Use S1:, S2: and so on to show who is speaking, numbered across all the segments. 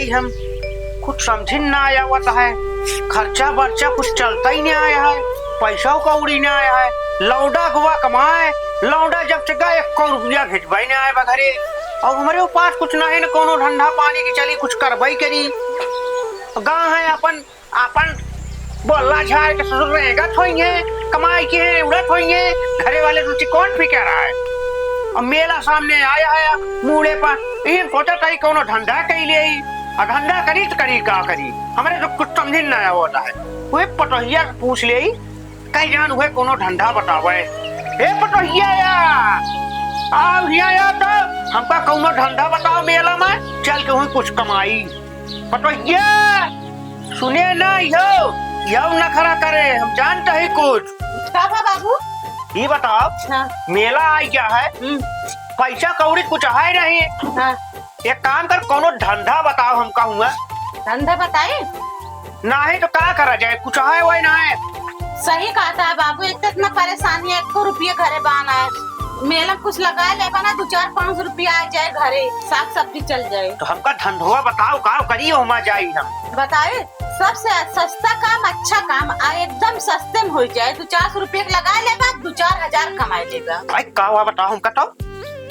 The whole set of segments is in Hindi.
S1: जाई हम? कुछ समझ ना आया हुआ है। खर्चा बर्चा कुछ चलता ही नहीं आया है, पैसा कौड़ी नहीं आया है। लौंडा गुआ कमाए, लौंडा जब से गए 1 रुपया भिजवाई नहीं आए घरे। और हमारे पास कुछ ना है न कोनो ठंडा पानी की चली कुछ करवाई करी। गाँव है अपन अपन बोला झाड़ के ससुर रहेगा थोइए, कमाई की है उड़त होइए, घरे वाले तुझे कौन फिक्र रहा है। और मेला सामने आया है मुड़े पर इन सोचा था कोनो धंधा कही ले, और धंधा करी तो करी का करी, हमारे तो कुछ समझ नहीं आया होता है। वही पटोहिया पूछ ले कहीं जान हुए कोनो धंधा बतावे। ए पटोहिया आओ या तो हमका कोनो धंधा बताओ मेला में चल के हुई कुछ कमाई। पटोहिया सुने ना यो न खरा करे, हम जानते ही कुछ।
S2: बाबू
S1: ये बताओ।
S2: हाँ।
S1: मेला आई क्या है, पैसा कौड़ी कुछ है नहीं।
S2: हाँ।
S1: एक काम कर कोनो धंधा बताओ हम कहूँगा।
S2: धंधा बताए
S1: ना है तो क्या करा जाए, कुछ है वही ना है।
S2: सही कहा था बाबू, इतना परेशानी है, 1 रुपये घरे बाना है, मेला कुछ लगा ले बना 2-4-5 रुपया आ जाए घरे, साग सब्जी चल जाए।
S1: तो हमका धंधुआ बताओ का करिए हम जाई हम
S2: बताए सबसे सस्ता काम अच्छा काम एकदम सस्ते में हो जाए। 2-4 रुपये लगा लेगा 2-4 हजार कमा लेगा।
S1: का हुआ बताओ हमका तो।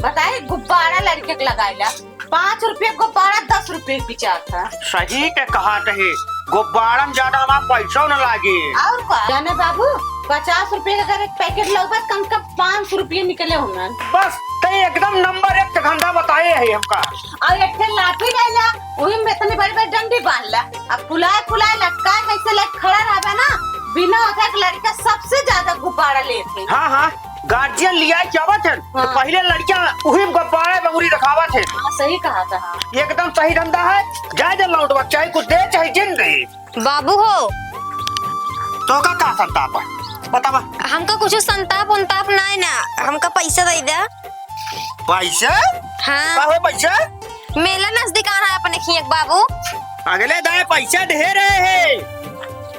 S2: बताए गुब्बारा लड़के के लगाएला 5 रुपये गुब्बारा 10 रुपये बिचा था।
S1: सही के कहा है, गुब्बारा में ज्यादा हमारा पैसा न लागे।
S2: और क्या जाने बाबू, 50 रुपये का अगर एक पैकेट लोगे कम से कम 500 रुपये निकले होंगे।
S1: बस ते एकदम नंबर 1 धंधा बताए है हमका।
S2: और एक लाठी लेला वही में इतनी बड़ी डंडी बांध ला, अब फुलाए लटका कैसे ले खड़ा रहा ना, बिना होता एक लड़का सबसे ज्यादा गुब्बारा लेते।
S1: हाँ गार्जियन लिया जावा थे।
S2: हाँ।
S1: तो पहले लड़कियां वही गुब्बारे बंगुरी रखावा थे।
S2: सही कहा था।
S1: एकदम सही धंधा है, जाए लौटवा चाहे कुछ दे चाहे जिन दे।
S3: बाबू हो
S1: तो का संताप है बतावा।
S3: हमका कुछ संताप उनताप नहीं ना, हमका पैसा दे दे।
S1: पैसा?
S3: हाँ।
S1: का हो पैसा?
S3: मेला नजदीक आ रहा है अपने खियक बाबू।
S1: अगले दाए पैसा दे रहे हैं,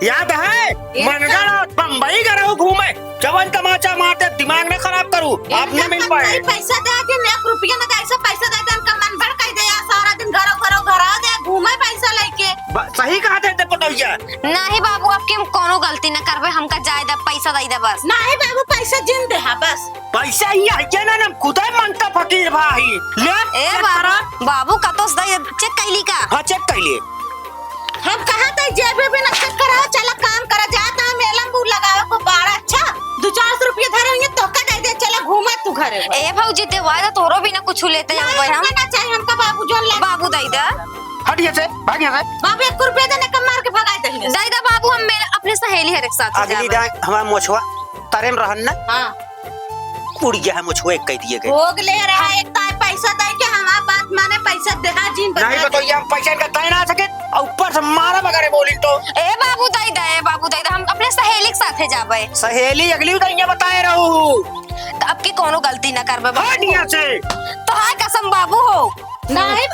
S1: याद है? मनगढ़ बम्बई गए घूमे, जवन तमाचा मारते दिमाग न खराब करू, आप न मिल पाए।
S2: पैसा दे दिन 1 रुपया ना कैसा पैसा दे देन का मन भड़काई दे, सारा दिन घरो दे घूमे पैसा लेके।
S1: सही कहा थे पटोहिया।
S3: नहीं बाबू, आपके हम कोनो गलती न करबे, हमका जायदा पैसा दे दे बस।
S2: नहीं बाबू पैसा जिन दे हा बस।
S1: पैसा ही है ना खुदा मांगता फकीर भाई ले।
S3: ए बाबू का तो चेक कैली का?
S1: हाँ चेक कैली।
S2: हम कहा था जेबे भी न चेक करा, चला काम करा जाता मेला में लगावे को बड़ा अच्छा 2-4 रुपये धरे होंगे तो का दे दे, चला घूमा तू घरे।
S3: ए भौजी देवाय तोरो भी ना कुछ लेते हैं हम
S2: ना चाहिए हमका बाबू जोन ले।
S3: बाबू दे दे,
S1: हटिए से भागिए से।
S2: बाबू 1 रुपया देने का मार के भगाई देंगे।
S3: दे दे बाबू, हम मेरे अपने सहेली हर एक साथ
S1: अगली दाए हमारा मोछवा तारे में रहन ना।
S2: हां
S1: उड़ गया है मुझको एक कह दिए गए।
S2: भोग ले रहा है, एक तो पैसा दे के हमारा बात माने, पैसा देहा जिन बता।
S1: नहीं तो ये पैसा इनका तय ना सके और ऊपर से मारा वगैरह बोली तो।
S3: ए बाबू दे दे, हम अपने सहेली के साथे जाबे।
S1: सहेली अगली उधर ये बताए रहू
S3: तो अब की कोनो गलती ना करबे
S1: हटिए से।
S3: तो हाय कसम बाबू हो।
S2: नहीं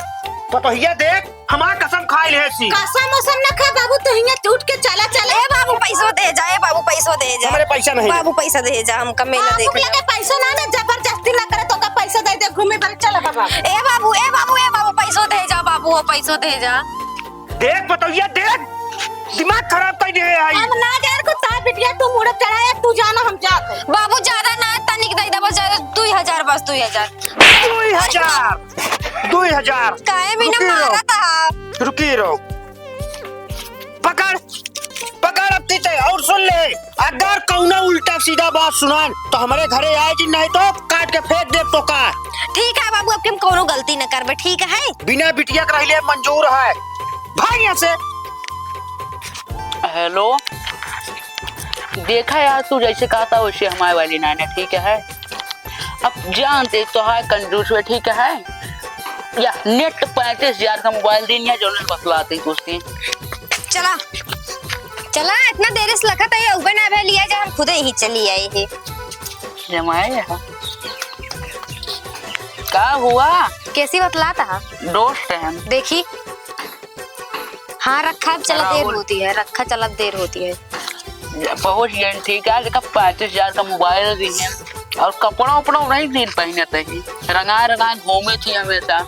S1: पटोहिया देख हमारा कसम खाई ले सी।
S2: कसम मौसम न खा बाबू, तो हिया टूट के चला चले।
S3: ए बाबू पैसा दे जा, ए बाबू पैसा दे जा।
S1: हमारे पैसा नहीं।
S3: बाबू पैसा दे जा, हमका मेला देख।
S2: बाबू लगे पैसा ना जबरदस्ती ना करे तो का पैसा दे दे घूमे पर चला बाबा।
S3: ए बाबू पैसा दे जा, बाबू हो पैसा दे जा।
S1: देख पटोहिया देख दिमाग खराब कर दे आई।
S2: हम ना जान को ता बिटिया तू मुड़े चढ़ाया, तू जाना हम जात।
S3: बाबू ज्यादा ना तनिक दे दे बस, ज्यादा 2000 बस 2000
S1: 2000
S3: काहे भी ना मारा था।
S1: रुकी रो पकड़ अब तीते और सुन ले, अगर कौनो उल्टा सीधा बात सुनान तो हमारे घरे आए जी, नहीं तो काट के फेंक दे तो का।
S3: ठीक है बाबू, अब हम कोनो गलती न करबे, ठीक है?
S1: बिना बिटिया के रहले मंजूर है, भाग यहाँ से।
S4: हेलो, देखा यार तू जैसे कहा था वैसे हमारे वाली नाना ठीक है। अब जानते तो है कंजूस है, ठीक है। या नेट 35,000 का मोबाइल दिन या जो बतलाते दोस्ती।
S3: चला इतना देर से लगा था उबे ना भे लिया जा, हम खुद ही चली आए हैं।
S4: जमाए क्या हुआ?
S3: कैसी बतला था?
S4: दोस्त है हम।
S3: देखी हाँ रखा चला देर होती है, रखा चला देर होती है।
S4: पहुंच गए ठीक है। 35,000 का मोबाइल दी है और कपड़ा उपड़ा नहीं दिन पहने थे, रंगा घूमे थी हमेशा।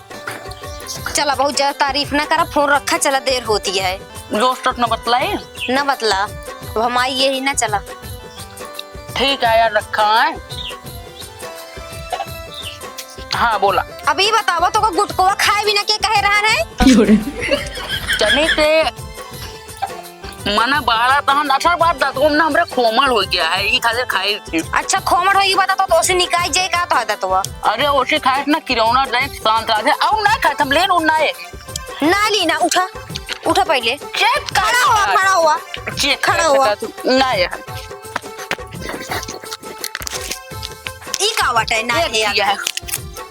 S3: चला बहुत ज्यादा तारीफ ना करा, फोन रखा, चला देर होती है।
S4: दोस्त न बतलाई।
S3: न बतला, अब हम आई यही ना, चला।
S4: ठीक है यार, रखा है। हाँ बोला।
S3: अभी बताओ तो गुटकोवा खाए बिना के कहे रहा है?
S4: चने के मना बाहर तहन अच्छा बात दा तुम ना हमरे खोमल हो गया है, ई खातिर खाई थी।
S3: अच्छा खोमड़ होई बता तो से निकाय जाए का तो है तो।
S4: अरे ओसे खाए ना किरौना जाए शांत रहे और ना खाए हम लेन उन
S3: ना ली ना, उठा उठा पहले,
S4: चेक
S3: खड़ा हुआ खड़ा हुआ
S4: चेक
S3: खड़ा हुआ।
S4: ना यार
S3: ई का वाटा है ना
S4: यार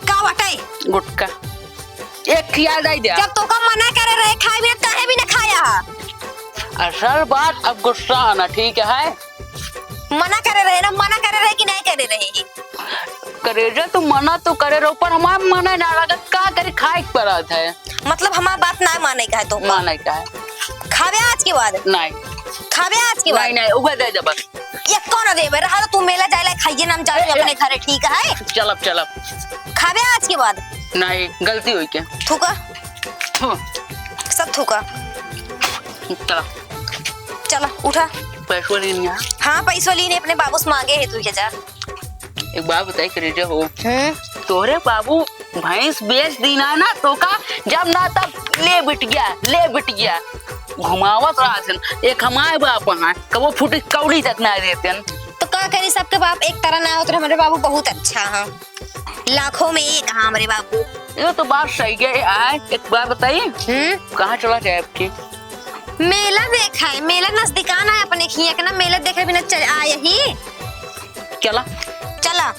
S3: का वाटा है
S4: गुटका एक खिया दे दे।
S3: जब तो का मना करे रहे खाए बिना काहे भी ना खाया।
S4: असल बात अब गुस्सा आना ठीक है।
S3: मना करे रहे ना, मना करे रहे कि नहीं करे रहे?
S4: करेजा तो मना तो करे रहो पर हमारा मना ना लगा का करे खाए पड़त है।
S3: मतलब हमारा बात ना माने का है तो
S4: माने का है।
S3: खावे आज के बाद
S4: नहीं
S3: खावे आज के बाद
S4: नहीं नहीं उबे दे दे बस।
S3: ये कौन दे बे रहा तू मेला जाए ला खाइए नाम जाए अपने घरे ठीक है।
S4: चलब चलब
S3: खावे आज के बाद
S4: नहीं गलती हुई क्या
S3: थूका
S4: हाँ।
S3: सब थूका।
S4: चला
S3: चला उठा।
S4: पैसों लेनी है।
S3: हाँ पैसों लीने अपने बाबू से मांगे है 2000।
S4: एक बात बताई करेजा हो तोरे बाबू भैंस बेच दीना ना तो का जब ना तब ले बिट गया घुमावत रहा थे एक हमारे बाप है कबो फुटी कौड़ी तक ना देते
S3: तो का करी सबके बाप एक तरह ना होते। हमारे बाबू बहुत अच्छा है, लाखों में एक हाँ हमारे बाबू।
S4: ये तो बात सही है। आए एक बात बताइए कहाँ चला जाए आपकी?
S3: मेला देखा है, मेला नजदीकान है अपने खिया के ना, मेला देखे बिना चल आए ही।
S4: चला
S3: चला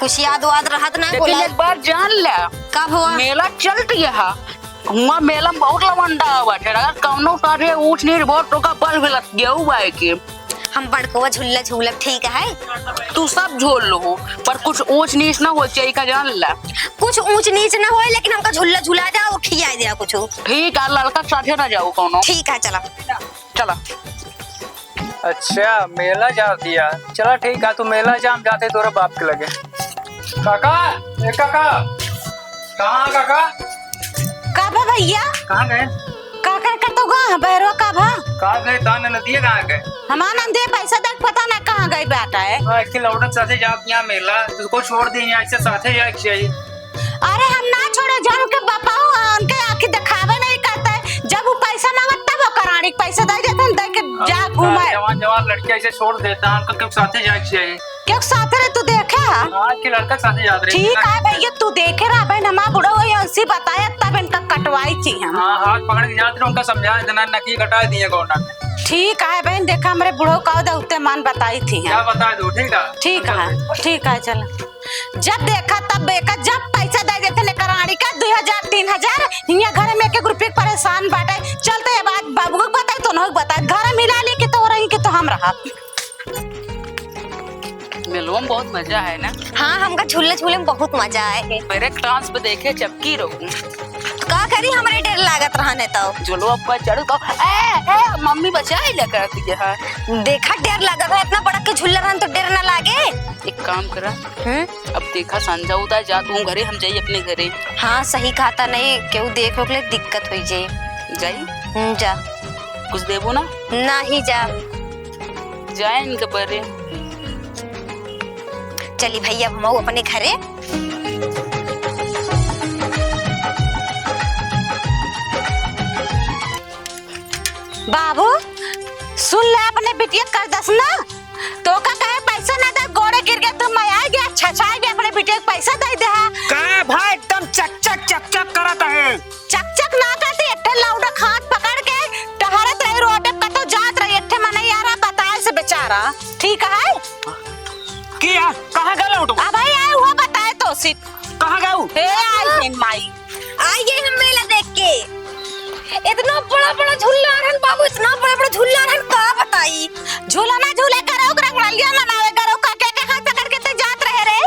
S3: कुछ याद वाद रहत ना
S4: लेकिन
S3: बोला।
S4: एक बार जान ले
S3: कब हुआ?
S4: मेला चलती है हुआ मेला में बहुत लवंडा बाटे अगर कौनो सारे ऊंच नीच बहुत तो का बल भी लग गया हुआ है कि
S3: हम बड़कोवा झूला झूलब ठीक है।
S4: तू सब झोल लो पर कुछ ऊंच नीच ना हो चाहिए का जान ला।
S3: कुछ ऊंच नीच ना होए लेकिन हमका झूला झूला जाओ खिया दिया कुछ।
S4: ठीक है लड़का साथे ना जाओ कौनो।
S3: ठीक है चला
S4: चला।
S5: अच्छा मेला जा दिया, चला ठीक है। तू मेला जाम जाते तोरा बाप के लगे। काका ए काका कहाँ काका
S2: काबा भैया
S5: कहाँ गए?
S2: का कर तो गा बहरो का भा
S5: कहाँ गए? तान नदिया कहाँ गए?
S2: हमारा दे पैसा देख पता ना कहाँ गई बेटा है।
S5: इसके लौटक साथे जाप यहाँ मेला तुझको छोड़ दी यहाँ ऐसे साथे जाए चाहिए।
S2: अरे हम ना छोड़े जान के बापा हो उनके आंखें दिखावे नहीं करता है। जब वो पैसा मांगत तब वो करानी पैसा दे देते दे के जा घूमे।
S5: जवान जवान लड़के ऐसे छोड़ देता है उनको क्यों साथे जाए चाहिए।
S2: क्यों साथ रे तू देखे है?
S5: हाँ के लड़का साथे जात रहे।
S2: ठीक है भैया तू देखे रहा बहन हमारा बुढ़ा वही ऐसी बताया तब इनका कटवाई थी हम।
S5: हाँ हाथ पकड़ के जाते रहे उनका समझा देना नकी कटा दिए गौना ने।
S2: ठीक है बहन देखा हमारे बुढ़ो का उतने मान बताई थी
S5: क्या बता दो ठीक है।
S2: ठीक है चल। जब देखा तब देखा जब पैसा दे देते ने करानी का 2000 3000 हिया घर में एक रुपये परेशान बाटे चलते बात बाबू को बताए तो न बताए घर मिला ले के तो रही के तो हम रहा।
S4: मेलवा में बहुत मजा है ना।
S3: हाँ हमका झूले झूले में बहुत मजा आए है।
S4: मेरे डांस पे देखे चपकी रहूं
S3: का करी हमारे डर लागत रहने तो
S4: चलो अब चढ़ को ए मम्मी बचाई ले करती है।
S3: देखा डर लगा था इतना बड़ा के झूला रहन तो डर ना लागे।
S4: एक काम करा अब देखा संजा उदा जा तू घरे हम जाइए अपने घरे।
S3: हाँ सही कहता नहीं क्यों देखो के लिए दिक्कत हुई जाए।
S4: जाई
S3: जा
S4: कुछ देबो ना
S3: नहीं जा
S4: जाए इनके बरे।
S3: चली भैया हम अपने घरे।
S2: बाबू सुन ले अपने बिटिया कर दस ना तो का कहे पैसा ना दे गोड़े गिर गया तो मैं आ गया छछा गया अपने बिटिया को पैसा दे दे।
S1: का भाई एकदम चक चक करता है।
S2: चक ना करते एठे लौड़ा हाथ पकड़ के टहरत रही रोड पे कतो जात रही एठे मने यारा बताए से बेचारा ठीक है
S1: किया कहाँ गए तुम?
S2: अब भाई आए हुआ बताए तो सिट
S1: कहाँ गए?
S2: हे आई है माई
S3: आइए हम मेला देख के। इतना बड़ा बड़ा झूला रहन बाबू इतना बड़ा बड़ा झूला रहन का बताई।
S2: झूला ना झूले करो रंगलिया मनावे करो का के हाथ पकड़ के ते जात रहे रे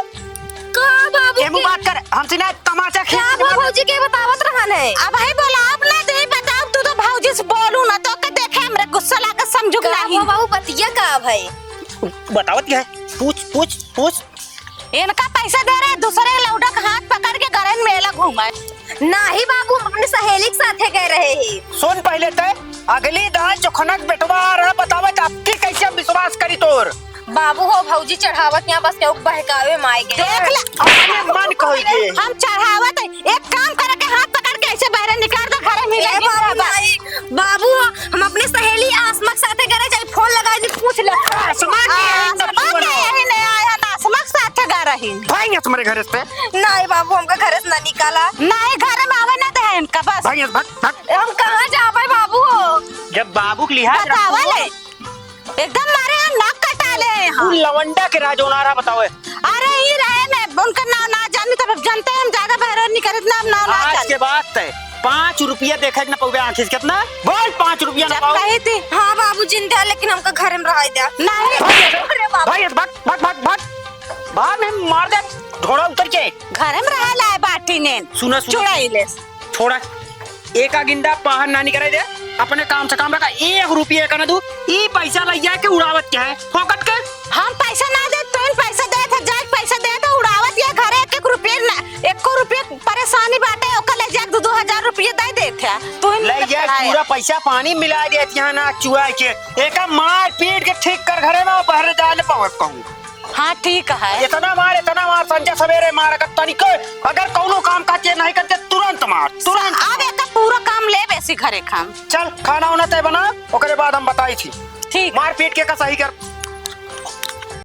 S3: का बाबू
S1: ये बात कर हमसे ना तमाचा
S3: क्या
S1: खींच
S3: भौजी के बतावत रहन है।
S2: अब भाई बोला आप ना दे बताओ तू तो भौजी से बोलू ना तो के देखे हमरे गुस्सा लाके समझू
S3: का
S2: नहीं।
S3: बाबू बतिया का भाई
S1: बतावत क्या है? पूछ
S2: इनका पैसा दे रहे दूसरे लौड़ा का हाथ पकड़ के घर में मेला घूमाए।
S3: नहीं बाबू, हम अपने सहेली के साथे गए रहे हैं।
S1: सुन पहले तय अगली दाल जोखनक बेटवा आ रहा बतावत आपकी कैसे विश्वास करी तोर।
S3: बाबू हो भौजी चढ़ावत यहाँ बस केहू बहकावे माई गए।
S2: देख ले
S1: अपने मन कही के
S2: हम चढ़ावत है, एक काम करे के हाथ पकड़ के ऐसे बाहर निकाल दो घरे मिले
S3: ए बाबू नहीं, बाबू हम अपने सहेली आसमा के साथे गए, जाई फोन लगा दी पूछ ले।
S1: आसमा के
S2: यही नहीं आया ना समझ साथ गा रही
S1: भाई है तुम्हारे घर से
S3: नहीं बाबू, हमका घर से ना निकाला।
S2: नहीं घर में आवे ना दे इनका बस
S1: भाई भग भग।
S3: हम कहाँ जावे बाबू हो?
S1: जब बाबू के लिहाज
S2: बतावा ले एकदम मारे यहाँ नाक कटा ले
S1: तू
S2: यहाँ।
S1: लवंडा के राजोनारा बताओ।
S2: अरे ये रहे मैं उनका नाम ना जानी तब जानते हैं हम ज्यादा बहर नहीं करे नाम ना
S1: आज
S2: जाने
S1: के बाद तय 5 रुपया देखे न पवे आंखी से कितना बोल 5 रुपया ना
S2: जब
S1: पाओ।
S2: कही थी
S3: हाँ बाबू जिंदा, लेकिन हमका घर में रह दिया।
S2: नहीं
S3: अरे बाबू
S1: भाई भग भग भग भग भाग में मार दे थोड़ा उतर के।
S2: घर में रह लाए बाटी ने
S1: सुना
S2: चुड़ाई ले
S1: छोड़ा एक गिंदा पाहर नानी करे दे अपने काम से काम रखा 1 रुपया का ना दू ई पैसा लग जाए के उड़ावत क्या है फोकट के।
S2: हम पैसा ना दे तो इन पैसा दे थे जाए पैसा दे तो उड़ावत ये घर 1 रुपया ना 1 रुपया परेशानी बाटे ओकर ले जा 2-2000 रुपया दे देथे तो इन
S1: ले जाए पूरा पैसा पानी मिला देती है ना चुआ के एक मार पीट के ठीक कर घरे में पहरे डाल पावत कहूं।
S2: हाँ ठीक है
S1: इतना मार संजय सवेरे मार का तनिक अगर कोनो काम काचे नहीं करते तुरंत मार तुरंत।
S2: अब एक पूरा काम ले बेसी घरे काम
S1: चल खाना वाना तय बना ओकरे बाद हम बताई थी
S2: ठीक
S1: मार पीट के का सही कर।